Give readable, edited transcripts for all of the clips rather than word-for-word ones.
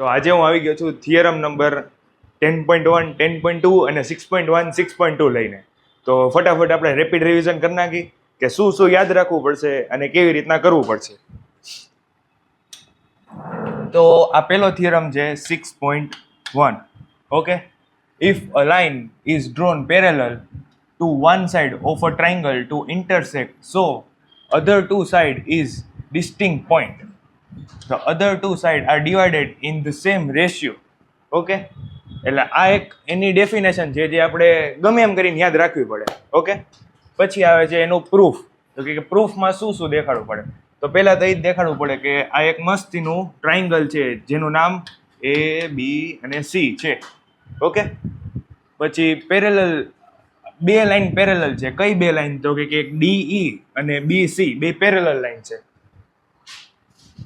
તો આજે હું આવી ગયો છું થિયરમ નંબર 10.1, 10.2 અને 6.1, 6.2 લઈને. તો ફટાફટ આપણે રેપિડ રિવિઝન કરી નાખી કે શું શું યાદ રાખવું પડશે અને કેવી રીતના કરવું પડશે. તો આ પહેલો થિયરમ છે 6.1. Okay, if a line is drawn parallel to one side of a triangle to intersect, so other two side is distinct point. The other two side are divided in the same ratio. Okay, એટલે આ એક એની definition છે જે આપણે ગમે એમ કરીને યાદ રાખવી પડે. ઓકે, પછી આવે છે એનું પ્રૂફ. તો કે પ્રૂફમાં શું શું દેખાડવું પડે. તો પહેલા તો એ જ દેખાડવું પડે કે આ એક મસ્તીનું ટ્રાયંગલ છે જેનું નામ A, B અને C છે. ઓકે, પછી પેરેલલ બે લાઈન પેરેલલ છે. કઈ બે લાઈન? તો કે એક DE અને BC બે પેરેલલ લાઈન છે.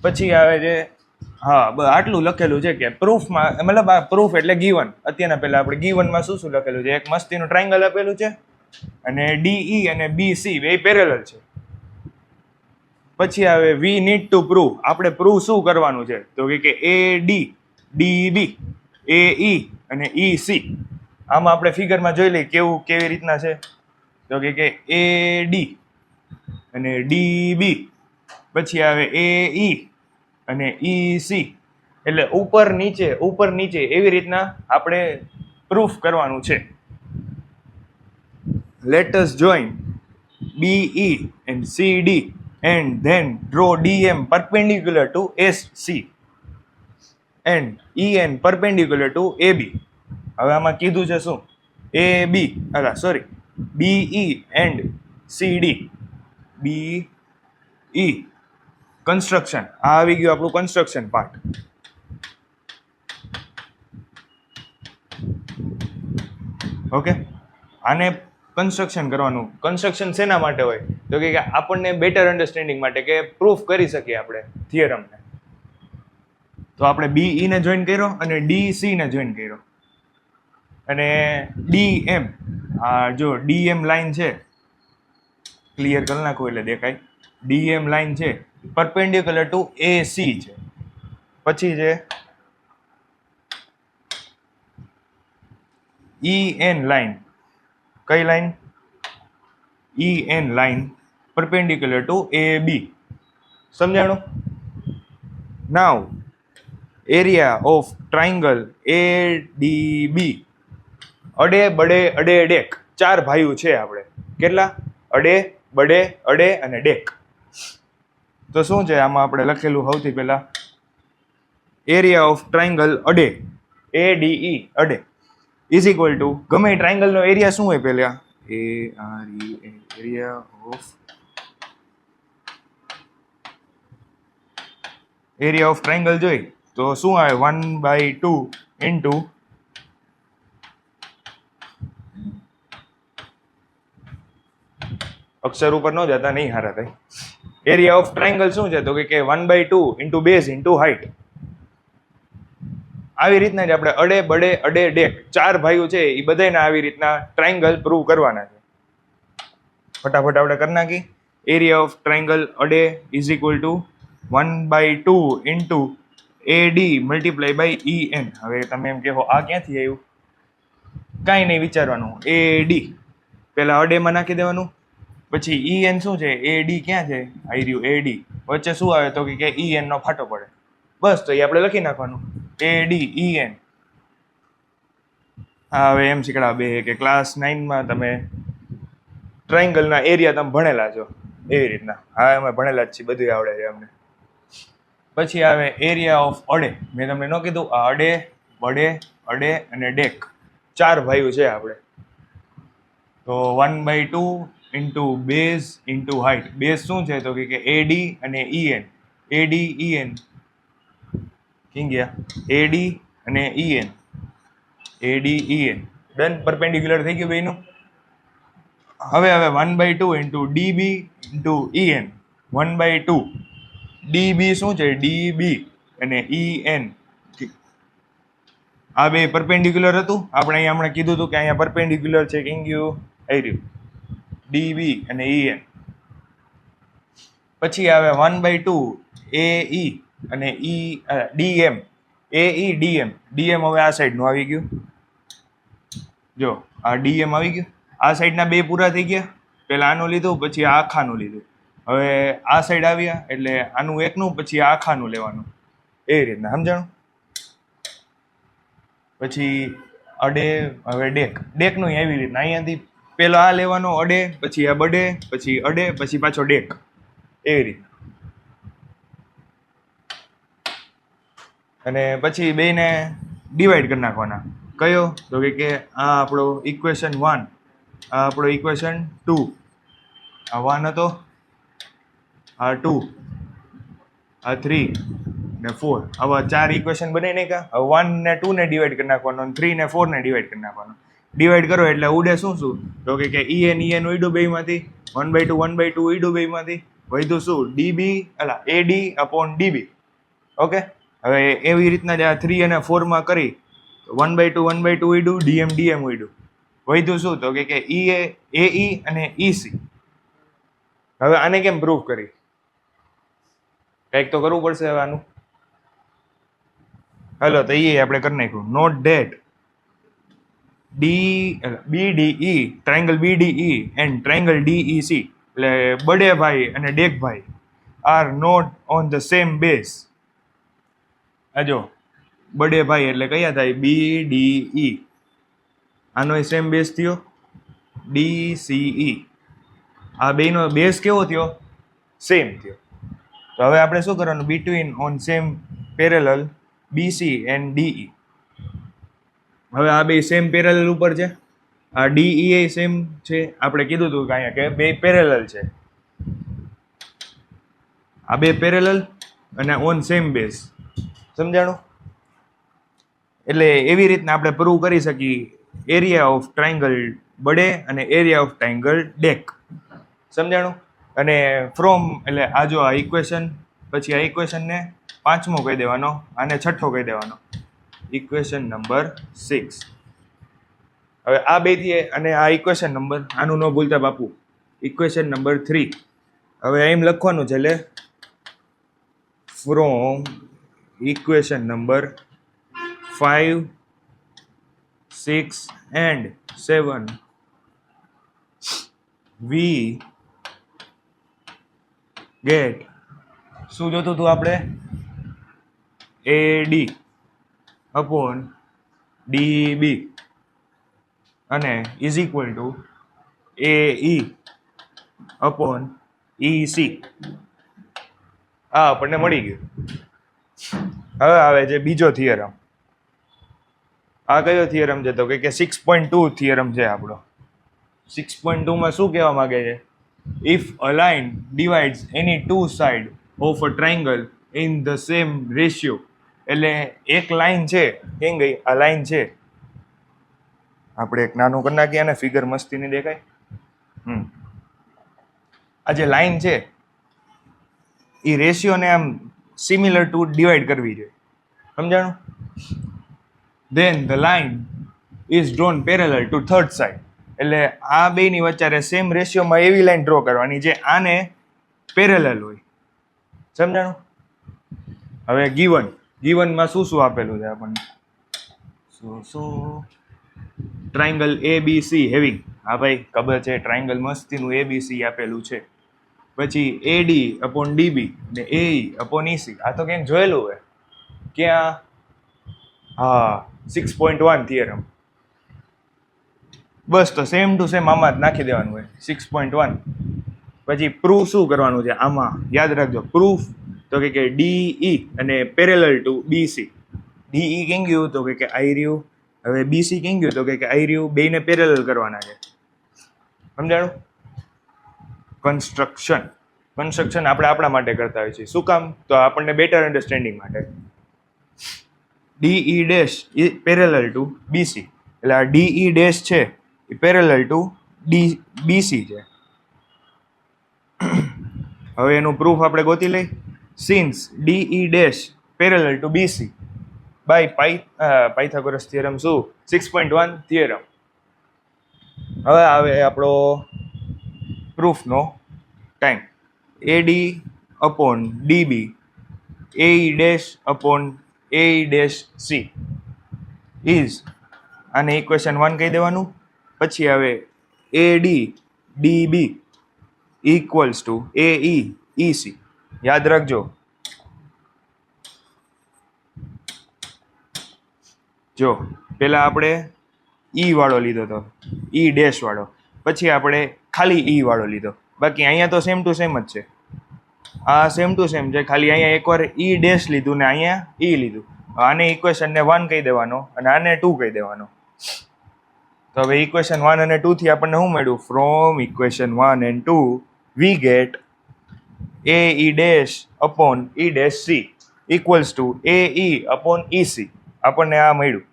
પછી આવે છે આટલું લખેલું છે કે પ્રૂફમાં, મતલબ આ પ્રૂફ એટલે ગીવન. અત્યારના પહેલા આપણે ગીવનમાં શું શું લખેલું છે? એક મસ્તીનું ટ્રાયંગલ આપેલું છે અને DE અને BC બે પેરેલલ છે. પછી આવે વી નીડ ટુ પ્રૂવ. આપણે પ્રૂવ શું કરવાનું છે? તો કે AD, DB, AE અને EC. આમાં આપણે ફિગરમાં જોઈ લઈએ કેવી રીતના છે. તો કે AD અને DB, પછી આવે AE અને EC. એટલે ઉપર નીચે એવી રીતના આપણે પ્રૂફ કરવાનું છે. Let us join BE and CD and then draw DM perpendicular to SC and EN perpendicular to AB. હવે આમાં કીધું છે શું? BE and CD. BE construction. આ આવી ગયું આપણું કન્સ્ટ્રક્શન પાર્ટ. ઓકે, આને કન્સ્ટ્રક્શન કરવાનું. કન્સ્ટ્રક્શન શેના માટે હોય? તો કે આપણને બેટર અન્ડરસ્ટેન્ડિંગ માટે, કે પ્રૂફ કરી શકીએ આપણે થિયરમને. તો આપણે BE ને જોઈન કર્યો અને DC ને જોઈન કર્યો અને DM. આ જો DM લાઈન છે, ક્લિયર કરી નાખું એટલે દેખાય. DM લાઈન છે પરપેન્ડિક્યુલર ટુ AC છે. પછી છે EN લાઈન. કઈ line? EN line perpendicular to AB. સમજાણું? Now area of triangle ADB. અડે બડે અડે ડેક. ચાર ભાઈઓ છે આપણે. કેટલા? અડે, બડે, અડે અને ડેક. તો શું છે આમાં આપણે લખેલું? સૌથી પહેલા એરિયા ઓફ ટ્રાયંગલ અડે, ADE અડે, ઇઝ ઇક્વલ ટુ ગમે ટ્રાયંગલનો એરિયા શું હોય? પહેલા એરિયા ઓફ ટ્રાયંગલ જોઈ તો શું આવે? 1/2 ઇન્ટુ અક્ષર ઉપર ન જતા, નહીં હારા થાય. એરિયા ઓફ ટ્રાયંગલ શું છે? તો કે 1/2 ઇન્ટુ બેઝ ઇન્ટુ હાઇટ. આવી રીતના જ આપણે અડે, બડે, અડે, ડેક ચાર ભાઈઓ છે એ બધાને આવી રીતના ટ્રાયંગલ પ્રૂવ કરવાના છે. ફટાફટ આપણે કરી નાખી. એરિયા ઓફ ટ્રાયંગલ અડે is equal to 1/2 into AD multiply by EN. હવે તમે એમ કહો આ ક્યાંથી આવ્યું? કાંઈ નહીં વિચારવાનું. AD પહેલા અડેમાં નાખી દેવાનું. પછી EN શું છે? AD ક્યાં છે? આઈ રહ્યું AD. વચ્ચે શું આવે? તો કે EN નો ફાટો પડે. બસ, તો એ આપણે લખી નાખવાનું AD EN. હા, હવે એમ શીખડા બે કે ક્લાસ 9માં તમે ટ્રાયંગલના એરિયા તમે ભણેલા છો એવી રીતના. હા, અમે ભણેલા જ છીએ, બધું આવડે છે અમને. પછી આવે એરિયા ઓફ અડે. મેં તમને ન કીધું? આ અડે, બડે, અડે અને ડેક ચાર ભાઈઓ છે આપણે. તો 1/2 into base into height. Base શું છે? તો કે AD અને EN. AD EN ક્યાં ગયા? AD અને EN. AD EN done. Perpendicular થઈ ગયું બેયનું. હવે 1/2 into DB into EN. 1/2 DB શું છે? DB અને EN. આ બે પરપેન્ડિક્યુલર હતું. આપણે અહીંયા હમણાં કીધું હતું કે અહીંયા પરપેન્ડિક્યુલર છે. કેમ ગયું? આવી રહ્યું DB અને EN. પછી આવે 1/2 AE અને DM. AE ડીએમ હવે આ સાઈડનું આવી ગયું. જો આ ડીએમ આવી ગયું. આ સાઈડના બે પૂરા થઈ ગયા. પહેલા આનું લીધું, પછી આ આખાનું લીધું. હવે આ સાઈડ આવ્યા એટલે આનું એકનું, પછી આ આખાનું લેવાનું, એ રીતના. સમજાણું? પછી અડે, હવે ડેકનું એવી રીતના અહીંયાથી પેલો આ લેવાનો અડે, પછી આ બડે, પછી અડે, પછી પાછો ડેક, એવી રીતના. અને પછી બેને ડિવાઈડ કરી નાખવાના. કયો? તો કે આ આપણો ઇક્વેશન 1, આ આપણો ઇક્વેશન 2, આ 1 હતો, આ 2, આ 3 ને 4. આવા 4 ઇક્વેશન બને નહીં કા? હવે 1 ને 2 ને ડિવાઈડ કરી નાખવાનો, 3 ને 4 ને ડિવાઈડ કરી નાખવાનો. ડિવાઈડ કરો એટલે ઉડે શું તો કે en ઉડ્યું બેમાંથી, 1/2 1/2 ઉડ્યું બેમાંથી, વધ્યું શું? AD upon DB. ઓકે, હવે એવી રીતના જ આ 3 અને 4 માં કરી 1/2 1/2 ઉડ્યું, ડીએમ ઉડ્યું, વધ્યું શું તો કે AE અને EC. હવે આને કેમ પ્રૂફ કરી? કંઈક તો કરવું પડશે હવે આનું. હલો, તો એ આપણે કરી નાખ્યું. Note that BDE, triangle BDE and triangle DEC, એટલે બડે ભાઈ અને ડેક ભાઈ are not on the same base. આ જો બડે ભાઈ એટલે કયા થાય? BDE. આનો સેમ બેઝ થયો DCE. આ બેનો બેઝ કેવો થયો? સેમ થયો. તો હવે આપણે શું કરવાનું? Between on same parallel BC and DE. હવે આ બે સેમ પેરેલલ ઉપર છે, આ DE એ સેમ છે. આપણે કીધું હતું કે અહીંયા કે બે પેરેલલ છે, આ બે પેરેલલ અને ઓન સેમ બેઝ. સમજાણું? એટલે એવી રીતના આપણે પ્રૂવ કરી શકીએ એરિયા ઓફ ટ્રાયંગલ બડે અને એરિયા ઓફ ટ્રાયંગલ ડેક. સમજાણું? અને ફ્રોમ એટલે આ જો આ ઇક્વેશન, પછી આ ઇક્વેશનને 5મો કહી દેવાનો, આને 6ઠ્ઠો કહી દેવાનો, ઇક્વેશન નંબર 6. હવે આ બે થી અને આ ઇક્વેશન નંબર, આનું ન ભૂલતા બાપુ, ઇક્વેશન નંબર 3. હવે એમ લખવાનું છે, એટલે from equation number 5, 6 and 7 we get, શું જોતું હતું આપણે? AD અપોન DB અને is equal two AE upon EC. આ આપણને મળી ગયું. હવે આવે છે બીજો થિયરમ. આ કયો થિયરમ છે? તો કે 6.2 થિયરમ છે આપણો. 6.2 માં શું કહેવા માંગે છે? If a line divides any two side of a triangle in the same ratio. એટલે એક લાઈન છે, કેમ ગઈ? આ લાઈન છે, આપણે એક નાનું કરી નાખીએ અને ફિગર મસ્તી નહીં દેખાય. આ જે લાઈન છે એ રેશિયોને આમ સિમિલર ટુ ડિવાઈડ કરવી જોઈએ. સમજાણું? Then the line is drawn parallel to third side. એટલે આ બેની વચ્ચે સેમ રેશિયોમાં એવી લાઈન ડ્રો કરવાની જે આને પેરેલલ હોય. સમજાણું? હવે ગીવનમાં શું શું આપેલું છે આપણને? Triangle ABC having. હા ભાઈ, ખબર છે, ટ્રાયંગલ મસ્તીનું ABC આપેલું છે. પછી AD અપોન DB ને AE અપોન EC. આ તો ક્યાંક જોયેલું હોય. ક્યાં? હા, 6.1 થિયરમ. બસ, તો સેમ ટુ સેમ આમાં જ નાખી દેવાનું હોય, 6.1. પછી પ્રૂફ શું કરવાનું છે આમાં? યાદ રાખજો, પ્રૂફ તો કે DE અને પેરેલલ ટુ BC. DE કેમ ગયું? તો કે આઈ રહ્યું. હવે BC કેમ ગયું? તો કે આઈ રહ્યું. બેને પેરેલલ કરવાના છે. સમજાણું? કન્સ્ટ્રક્શન આપણે આપણા માટે કરતા હોય છે. શું કામ? તો આપણને બેટર અન્ડરસ્ટેન્ડિંગ માટે. DE dash A parallel to BC. એટલે આ DE ડેશ છે એ પેરેલલ ટુ BC છે. હવે એનું પ્રૂફ આપણે ગોતી લઈ. Since DE dash parallel to BC by Pythagoras theorem. શું? 6.1 થિયરમ. હવે આવે આપણો પ્રૂફનો time. AD upon DB, AE dash upon AE dash C is, આને ઇક્વેશન 1 કહી દેવાનું. પછી આવે AD DB equals to AE EC. યાદ રાખજો, જો પેલા આપણે ઈ વાળો લીધો હતો, ઈ ડેશ વાળો, પછી આપણે ખાલી ઈ વાળો લીધો. બાકી અહીંયા તો સેમ ટુ સેમ જ છે, આ સેમ ટુ સેમ છે, ખાલી અહીંયા એકવાર ઈ ડેશ લીધું ને અહીંયા ઈ લીધું. આને ઇક્વેશનને 1 કહી દેવાનો અને આને 2 કહી દેવાનો. તો હવે ઇક્વેશન 1 અને 2 થી આપણને શું મળ્યું? From equation 1 and 2 we get AE dash upon E dash C equals to AE upon EC. આપણને આ મળ્યું.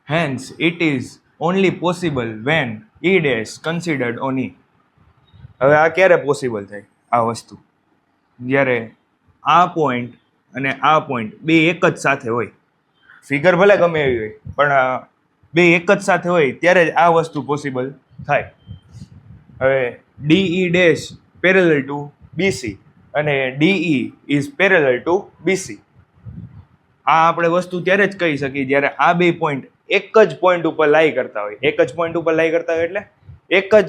Hence it is only possible when E dash considered on E. હવે આ ક્યારે પોસિબલ થાય આ વસ્તુ? જ્યારે આ પોઈન્ટ અને આ પોઈન્ટ બે એક જ સાથે હોય. ફિગર ભલે ગમે એવી હોય પણ બે એક જ સાથે હોય ત્યારે જ આ વસ્તુ પોસિબલ થાય. હવે DE dash parallel to BC અને DE is parallel to BC. આ આપણે વસ્તુ ત્યારે જ કહી શકીએ જ્યારે આ બે પોઈન્ટ એક જ પોઈન્ટ ઉપર લાઈ કરતા હોય. એક જ પોઈન્ટ ઉપર લાઈ કરતા હોય એટલે એક જ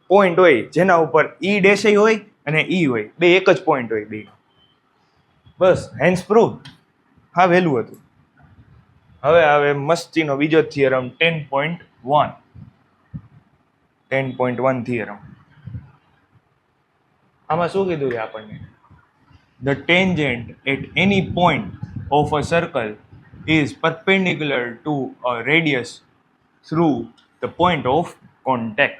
પોઈન્ટ હોય જેના ઉપર E ડેશ હોય અને E હોય, બે એક જ પોઈન્ટ હોય બે. બસ, હેન્સ પ્રૂવ. હા, વહેલું હતું. હવે આવે મસ્તીનો બીજો થિયરમ 10.1. 10.1 થિયરમ. આમાં શું કીધું છે આપણને? The tangent at any point of a circle is perpendicular to a radius through the point of contact.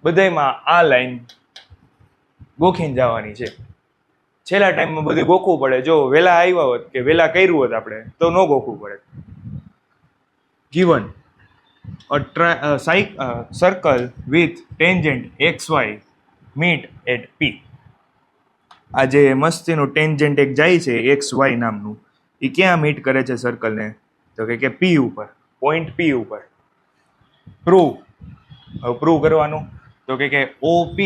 બધાયમાં આ લાઈન ગોખીને જવાની છે. છેલ્લા ટાઈમમાં બધું ગોખવું પડે. જો વહેલા આવ્યા હોત કે વહેલા કર્યું હોત આપણે તો ન ગોખવું પડે. Given a circle with tangent xy meet at P. આ જે મસ્તીનું ટેન્જન્ટ એક જાય છે XY નામનું, એ ક્યાં મીટ કરે છે સર્કલને? તો કે P ઉપર, પોઈન્ટ P ઉપર. પ્રૂવ. હવે પ્રૂવ કરવાનું તો કે OP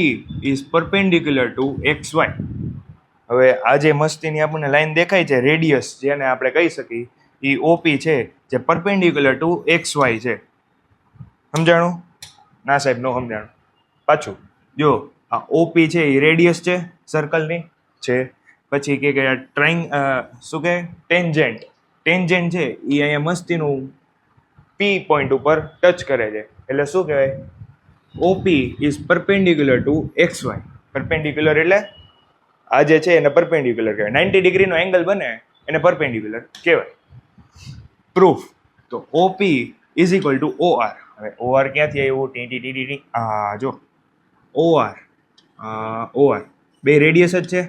is perpendicular to XY. હવે આ જે મસ્તીની આપણને લાઈન દેખાય છે રેડિયસ, જેને આપણે કહી શકીએ એ OP છે, જે પરપેન્ડિક્યુલર ટુ XY છે. સમજાણું? ના સાહેબ, નો સમજાણું. પાછું જો, આ OP છે એ રેડિયસ છે સર્કલની છે. પછી કે શું કે ટેન્જન્ટ છે એ અહીંયા મસ્તીનું P પોઈન્ટ ઉપર ટચ કરે છે, એટલે શું કહેવાય? OP is perpendicular to XY. Perpendicular એટલે આ જે છે એને પરપેન્ડિક્યુલર કહેવાય. 90 ડિગ્રીનો એંગલ બને એને પરપેન્ડિક્યુલર કહેવાય. પ્રૂફ તો OP is equal two OR. હવે OR ક્યાંથી આવ્યું? ટી. આ જો OR બે રેડિયસ જ છે,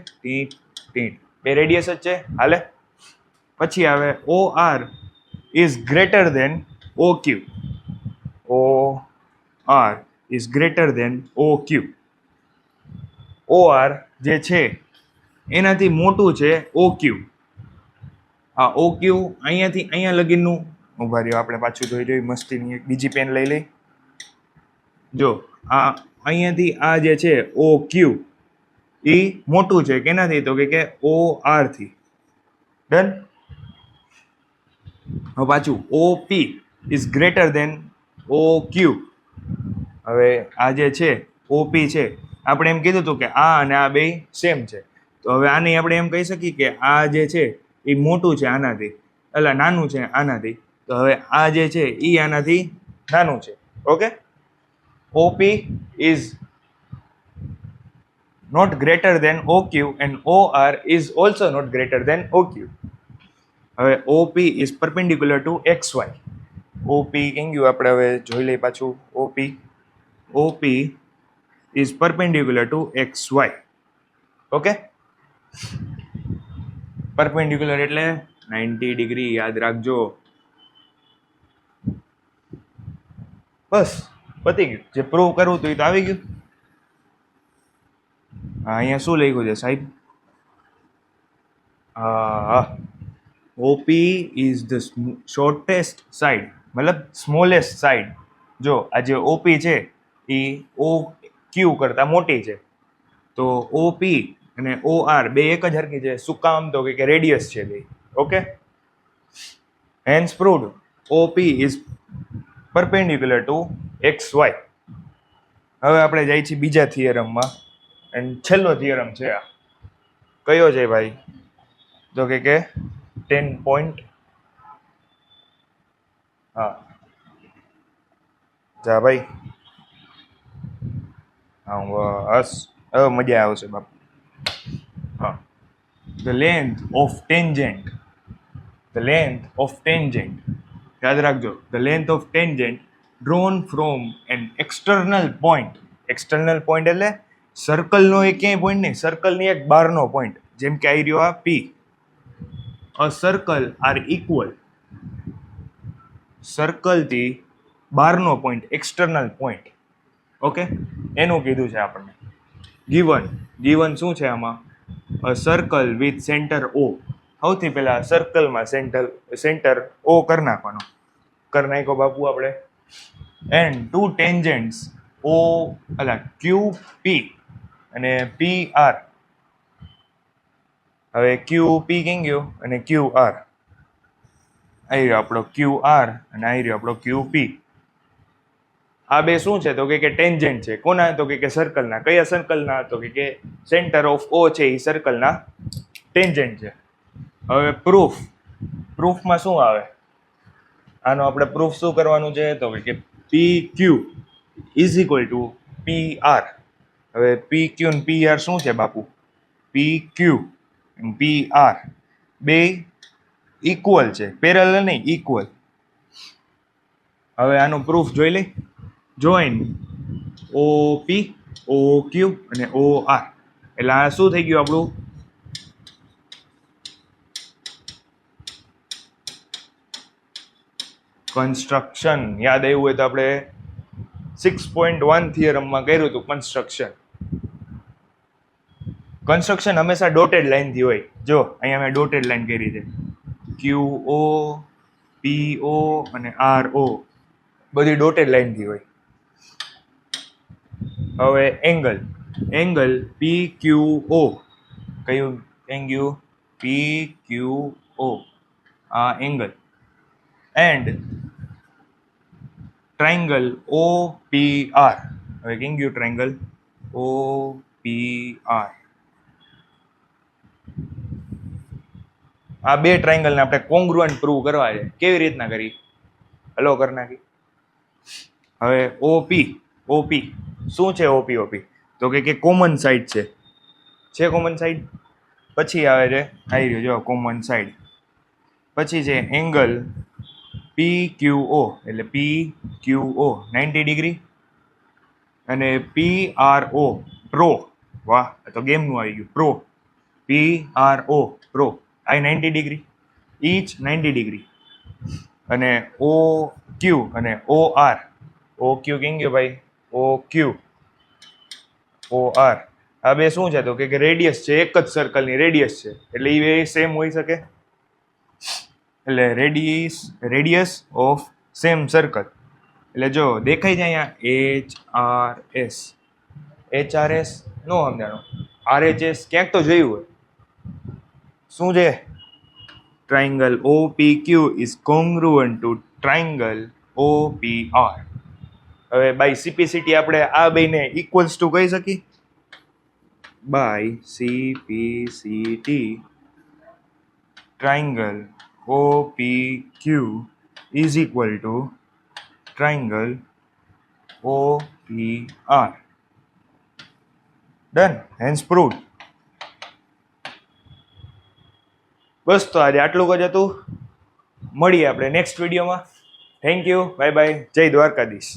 બે રેડિયસ જ છે, હાલે. પછી આવે OR is greater than OQ. OR is greater than OQ. OR જે છે એનાથી મોટું છે OQ. આ OQ અહીંયાથી અહીંયા લગીનનું, ઉભા રહ્યો આપણે પાછું જોઈ મસ્તીની એક બીજી પેન લઈ લઈ. જો આ અહીંયાથી આ જે છે OQ એ મોટું છે કેનાથી? તો કે OR થી. ડન. હવે પાછું OP is greater than OQ. હવે આ જે છે OP છે, આપણે એમ કીધું હતું કે આ અને આ બે સેમ છે, તો હવે આને આપણે એમ કહી શકીએ કે આ જે છે એ મોટું છે આનાથી, એટલે નાનું છે આનાથી. તો હવે આ જે છે એ આનાથી નાનું છે. Okay, OP is not greater than OQ and OR is also not greater than OQ. હવે OP is perpendicular to XY. OP કેમ ગયું આપણે હવે જોઈ લઈએ પાછું. OP is perpendicular to XY. Okay, perpendicular એટલે 90 ડિગ્રી, યાદ રાખજો. બસ પતી ગયું. જે પ્રૂવ કરવું હતું એ તો આવી ગયું. અહીંયા શું લખ્યું છે સાહેબ? OP is the shortest side, મતલબ સ્મોલેસ્ટ સાઈડ. જો આ જે OP છે એ OQ કરતાં મોટી છે, તો OP અને ઓ આર બે એક જ હરખી છે. શું કામ? તો કે રેડિયસ છે બે. Okay, hence proved OP is perpendicular to X Y. હવે આપણે જાય છીએ બીજા થિયરમમાં, એન્ડ છેલ્લો થિયરમ છે આ. કયો છે ભાઈ? તો કે 10 પોઈન્ટ. હા જા ભાઈ, હા બસ હવે મજા આવશે બાપુ. હા, ધ લેન્થ ઓફ ટેન્જેન્ટ, યાદ રાખજો, the length of tangent drawn from an external point. External point એટલે સર્કલનો એક ક્યાંય પોઈન્ટ નહીં, સર્કલની એક બહારનો પોઈન્ટ. જેમ કે આવી રહ્યો આ પી. અ સર્કલ આર ઇક્વલ, સર્કલથી બહારનો પોઈન્ટ, એક્સટર્નલ પોઈન્ટ. ઓકે, એનું કીધું છે આપણને. ગીવન શું છે આમાં? અ સર્કલ વિથ સેન્ટર ઓ. સૌથી પહેલા સર્કલમાં સેન્ટર ઓ કરી નાખવાનો. કરી નાખ્યો બાપુ આપણે. એન્ડ ટુ ટેન્જન્ટ્સ ઓ ક્યુ પી અને પી આર. હવે ક્યુ પી કેમ ગયો અને ક્યુ આર. આવી રહ્યો આપણો ક્યુ આર અને આવી રહ્યો આપણો ક્યુ પી. આ બે શું છે? તો કે ટેન્જન્ટ છે. કોના? તો કે સર્કલના. કયા સર્કલના? તો કે સેન્ટર ઓફ ઓ છે એ સર્કલના ટેન્જન્ટ છે. હવે પ્રૂફમાં શું આવે? આનો આપણે પ્રૂફ શું કરવાનું છે? તો કે P Q is equal to P R. હવે પી ક્યુ ને પી આર શું છે બાપુ? પી ક્યુ પી આર બે ઇક્વલ છે, પેરેલલ નહીં, ઇક્વલ. હવે આનો પ્રૂફ જોઈ લઈ. જોઈન ઓ પી, ઓ ક્યુ અને ઓ આર. એટલે આ શું થઈ ગયું આપણું? કન્સ્ટ્રક્શન. યાદ આવ્યું હોય તો આપણે 6.1 થિયરમમાં કર્યું હતું કન્સ્ટ્રક્શન. કન્સ્ટ્રક્શન હંમેશા ડોટેડ લાઈનથી હોય. જો અહીંયા મેં ડોટેડ લાઈન કરી છે. ક્યુ ઓ, પી ઓ અને આર ઓ બધી ડોટેડ લાઈનથી હોય. હવે એંગલ પી ક્યુ ઓ. કયું એંગલ? પી ક્યુ ઓ, આ angle. And triangle O P R. હવે કેમ ગયું ટ્રાયંગલ ઓ પી આર? આ બે ટ્રાયંગલને આપણે કોંગ્રુઅન્ટ પ્રૂવ કરવા છે. કેવી રીતના કરી? હલો કરી નાખી. હવે ઓપી શું છે? ઓપી તો કે કોમન સાઈડ છે કોમન સાઈડ. પછી આવે છે આવી રહ્યો જો કોમન સાઈડ. પછી છે એંગલ પી ક્યુ ઓ, એટલે પી ક્યુ ઓ 90 ડિગ્રી. અને પી આર ઓ પ્રો. વાહ, તો ગેમનું આવી ગયું. પ્રો, પી આર ઓ પ્રો, આ 90 ડિગ્રી, ઈચ 90 ડિગ્રી. અને ઓ ક્યુ અને ઓ આર. ઓ ક્યુ કેમ ગયો ભાઈ? ઓ ક્યુ ઓ આર. આ બે શું છે? તો કે રેડિયસ છે, એક જ સર્કલની રેડિયસ છે. એટલે એ બે સેમ હોઈ શકે. એટલે રેડિયસ ઓફ સેમ સર્કલ. એટલે જો દેખાય છે અહીંયા એચ આર એસ નો સમજાણો. આર એચ એસ ક્યાંક તો જોયું હોય. શું છે? Triangle O P Q is congruent to triangle O P R. હવે બાય સીપીસીટી આપણે આ બેને ઇક્વલ્સ ટુ કહી શકીએ. By CPCT triangle O P Q is equal to triangle O P R. Done, hence proved. બસ તો આજે આટલું જ હતું. મળીએ આપણે નેક્સ્ટ વિડીયોમાં. થેન્ક યુ, બાય બાય, જય દ્વારકાધીશ.